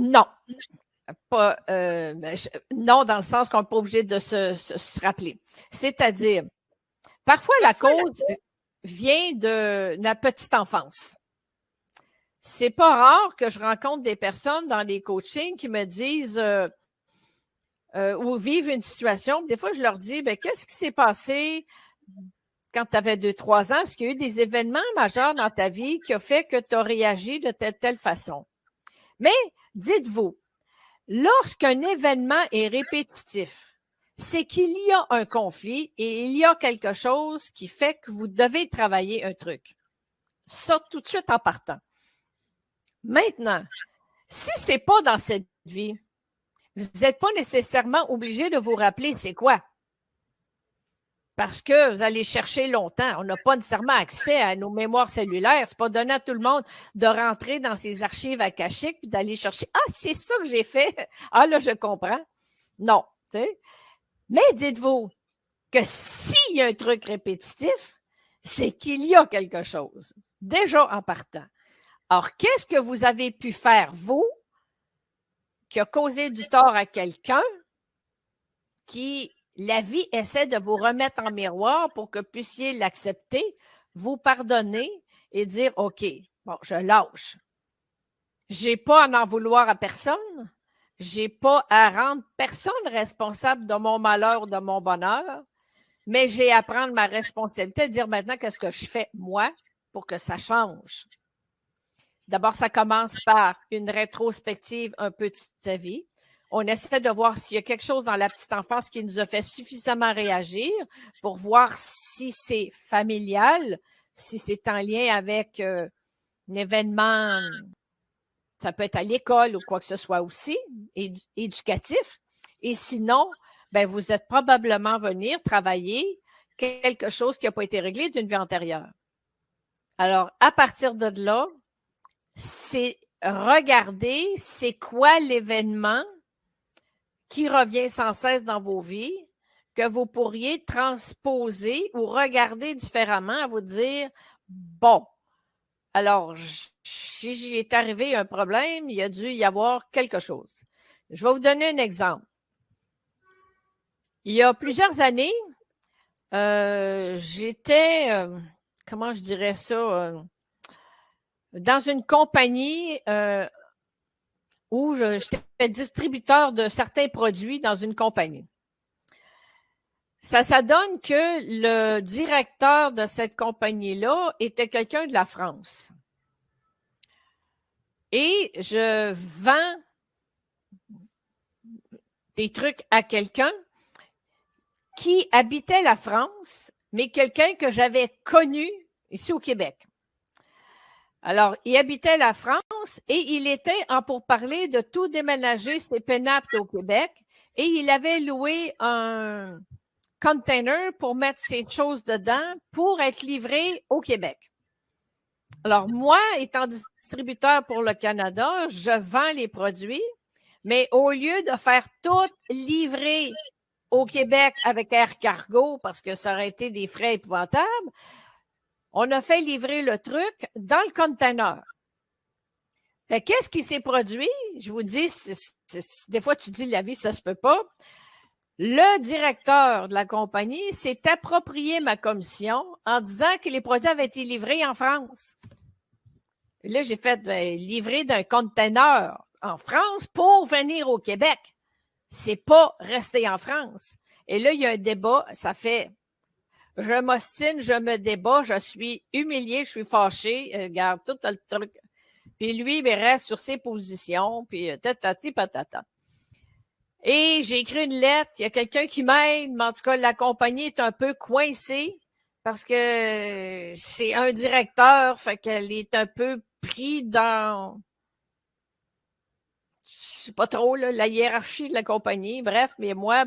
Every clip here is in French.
Non. Pas, non, dans le sens qu'on n'est pas obligé de se rappeler. C'est-à-dire, parfois la cause vient de la petite enfance. C'est pas rare que je rencontre des personnes dans les coachings qui me disent ou vivent une situation. Des fois, je leur dis, qu'est-ce qui s'est passé quand tu avais 2-3 ans? Est-ce qu'il y a eu des événements majeurs dans ta vie qui ont fait que tu as réagi de telle façon? Mais dites-vous, lorsqu'un événement est répétitif, c'est qu'il y a un conflit et il y a quelque chose qui fait que vous devez travailler un truc. Ça, tout de suite en partant. Maintenant, si c'est pas dans cette vie, vous n'êtes pas nécessairement obligé de vous rappeler c'est quoi. Parce que vous allez chercher longtemps. On n'a pas nécessairement accès à nos mémoires cellulaires. C'est pas donné à tout le monde de rentrer dans ses archives akashiques puis d'aller chercher. Ah, c'est ça que j'ai fait. Ah, là, je comprends. Non. Tu sais. Mais dites-vous que s'il y a un truc répétitif, c'est qu'il y a quelque chose. Déjà en partant. Alors, qu'est-ce que vous avez pu faire, vous, qui a causé du tort à quelqu'un qui la vie essaie de vous remettre en miroir pour que vous puissiez l'accepter, vous pardonner et dire, OK, bon, je lâche. J'ai pas à en vouloir à personne. J'ai pas à rendre personne responsable de mon malheur ou de mon bonheur, mais j'ai à prendre ma responsabilité et dire maintenant qu'est-ce que je fais, moi, pour que ça change. D'abord, ça commence par une rétrospective un peu de sa vie. On essaie de voir s'il y a quelque chose dans la petite enfance qui nous a fait suffisamment réagir pour voir si c'est familial, si c'est en lien avec un événement, ça peut être à l'école ou quoi que ce soit aussi, éducatif. Et sinon, vous êtes probablement venir travailler quelque chose qui n'a pas été réglé d'une vie antérieure. Alors, à partir de là, c'est regarder c'est quoi l'événement qui revient sans cesse dans vos vies, que vous pourriez transposer ou regarder différemment, à vous dire, bon, alors, si j'y est arrivé un problème, il a dû y avoir quelque chose. Je vais vous donner un exemple. Il y a plusieurs années, j'étais, comment je dirais ça, dans une compagnie où j'étais distributeur de certains produits dans une compagnie. Ça donne que le directeur de cette compagnie-là était quelqu'un de la France. Et je vends des trucs à quelqu'un qui habitait la France, mais quelqu'un que j'avais connu ici au Québec. Alors, il habitait la France et il était en pourparlers de tout déménager ses pénapes au Québec et il avait loué un container pour mettre ses choses dedans pour être livré au Québec. Alors, moi, étant distributeur pour le Canada, je vends les produits, mais au lieu de faire tout livrer au Québec avec Air Cargo, parce que ça aurait été des frais épouvantables, on a fait livrer le truc dans le container. Qu'est-ce qui s'est produit? Je vous dis, des fois, tu dis la vie, ça se peut pas. Le directeur de la compagnie s'est approprié ma commission en disant que les produits avaient été livrés en France. Et là, j'ai fait livrer d'un container en France pour venir au Québec. C'est pas rester en France. Et là, il y a un débat, ça fait je m'ostine, je me débat, je suis humiliée, je suis fâchée, regarde tout le truc. Puis lui, il reste sur ses positions, puis tatati patata. Et j'ai écrit une lettre, il y a quelqu'un qui m'aide, mais en tout cas, la compagnie est un peu coincée parce que c'est un directeur, fait qu'elle est un peu pris dans, je sais pas trop, là, la hiérarchie de la compagnie. Bref, mais moi,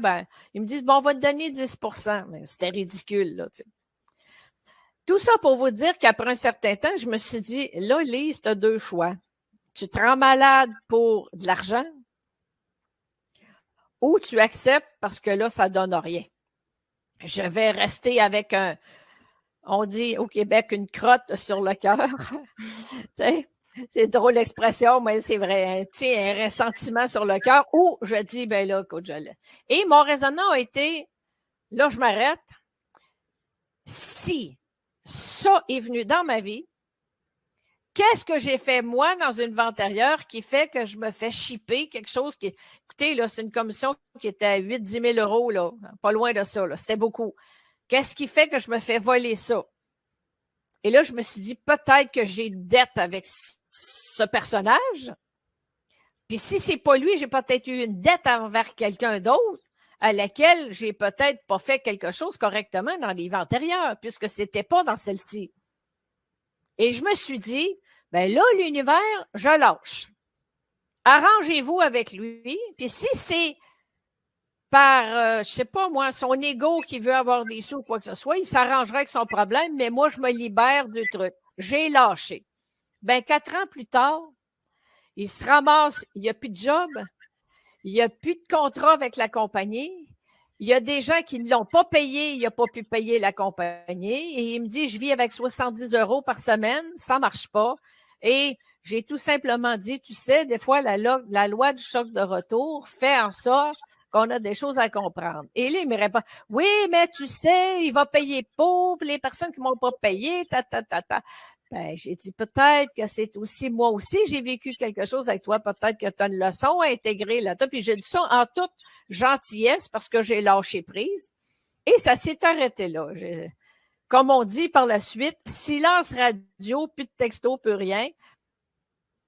ils me disent, bon, on va te donner 10%. Mais c'était ridicule, là, tu sais. Tout ça pour vous dire qu'après un certain temps, je me suis dit, là, Lise, tu as deux choix. Tu te rends malade pour de l'argent ou tu acceptes parce que là, ça donne rien. Je vais rester avec on dit au Québec, une crotte sur le cœur. C'est drôle l'expression, mais c'est vrai. Tu sais, un ressentiment sur le cœur où je dis, ben là, écoute, je l'ai. Et mon raisonnement a été, là, je m'arrête. Si ça est venu dans ma vie, qu'est-ce que j'ai fait, moi, dans une vie antérieure qui fait que je me fais chipper quelque chose qui. Écoutez, là, c'est une commission qui était à 8-10 000 euros, là. Pas loin de ça, là. C'était beaucoup. Qu'est-ce qui fait que je me fais voler ça? Et là, je me suis dit, peut-être que j'ai une dette avec ce personnage. Puis si c'est pas lui, j'ai peut-être eu une dette envers quelqu'un d'autre à laquelle j'ai peut-être pas fait quelque chose correctement dans les vies antérieures, puisque c'était pas dans celle-ci. Et je me suis dit, ben là, l'univers, je lâche. Arrangez-vous avec lui. Puis si c'est par, je sais pas moi, son ego qui veut avoir des sous ou quoi que ce soit, il s'arrangera avec son problème, mais moi, je me libère du truc. J'ai lâché. Ben, 4 ans plus tard, il se ramasse, il n'y a plus de job, il n'y a plus de contrat avec la compagnie, il y a des gens qui ne l'ont pas payé, il n'a pas pu payer la compagnie, et il me dit, je vis avec 70 € par semaine, ça ne marche pas. Et j'ai tout simplement dit, tu sais, des fois, la loi du choc de retour fait en sorte qu'on a des choses à comprendre. Et là, il me répond, oui, mais tu sais, il va payer pour les personnes qui ne m'ont pas payé, Ben, j'ai dit, peut-être que c'est aussi, moi aussi, j'ai vécu quelque chose avec toi, peut-être que tu as une leçon à intégrer là-dedans. Puis j'ai dit ça en toute gentillesse parce que j'ai lâché prise. Et ça s'est arrêté là. Comme on dit par la suite, silence radio, plus de texto, plus rien.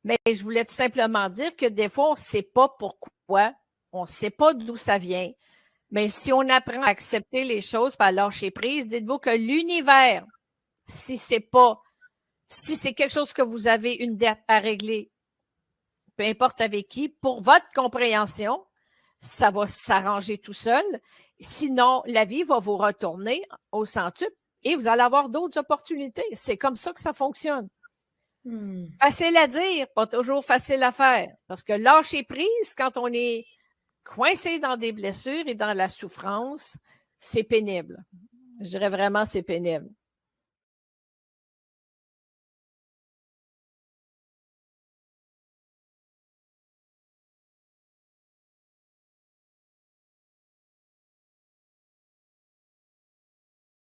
Mais je voulais tout simplement dire que des fois, on ne sait pas pourquoi, on ne sait pas d'où ça vient. Mais si on apprend à accepter les choses, à lâcher prise, dites-vous que l'univers, si c'est quelque chose que vous avez une dette à régler, peu importe avec qui, pour votre compréhension, ça va s'arranger tout seul. Sinon, la vie va vous retourner au centuple et vous allez avoir d'autres opportunités. C'est comme ça que ça fonctionne. Facile à dire, pas toujours facile à faire. Parce que lâcher prise, quand on est coincé dans des blessures et dans la souffrance, c'est pénible. Je dirais vraiment c'est pénible.